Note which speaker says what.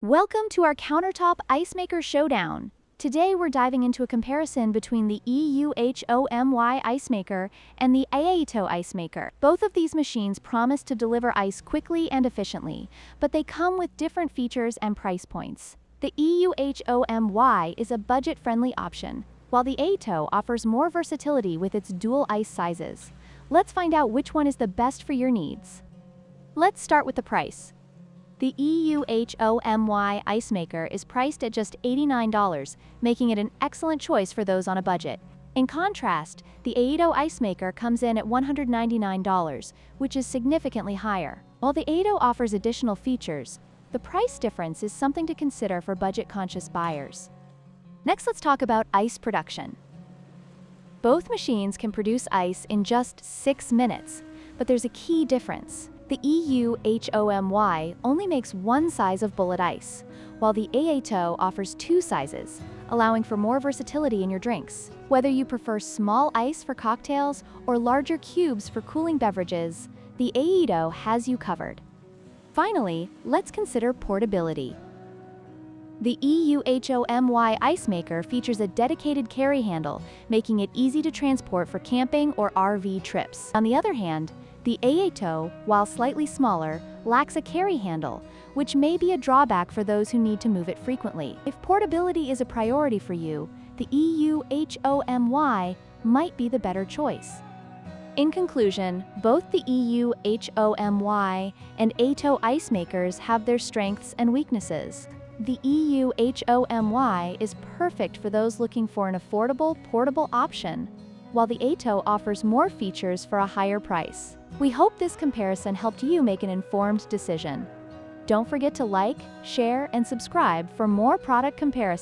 Speaker 1: Welcome to our Countertop Ice Maker Showdown. Today we're diving into a comparison between the EUHOMY Ice Maker and the Aeitto Ice Maker. Both of these machines promise to deliver ice quickly and efficiently, but they come with different features and price points. The EUHOMY is a budget-friendly option, while the Aeitto offers more versatility with its dual ice sizes. Let's find out which one is the best for your needs. Let's start with the price. The EUHOMY Ice Maker is priced at just $89, making it an excellent choice for those on a budget. In contrast, the Aeitto Ice Maker comes in at $199, which is significantly higher. While the Aeitto offers additional features, the price difference is something to consider for budget-conscious buyers. Next, let's talk about ice production. Both machines can produce ice in just 6 minutes, but there's a key difference. The EUHOMY only makes one size of bullet ice, while the Aeitto offers 2 sizes, allowing for more versatility in your drinks. Whether you prefer small ice for cocktails or larger cubes for cooling beverages, the Aeitto has you covered. Finally, let's consider portability. The EUHOMY Ice Maker features a dedicated carry handle, making it easy to transport for camping or RV trips. On the other hand, the Aeitto, while slightly smaller, lacks a carry handle, which may be a drawback for those who need to move it frequently. If portability is a priority for you, the EUHOMY might be the better choice. In conclusion, both the EUHOMY and Aeitto Ice Makers have their strengths and weaknesses. The EUHOMY is perfect for those looking for an affordable, portable option, while the Aeitto offers more features for a higher price. We hope this comparison helped you make an informed decision. Don't forget to like, share, and subscribe for more product comparisons.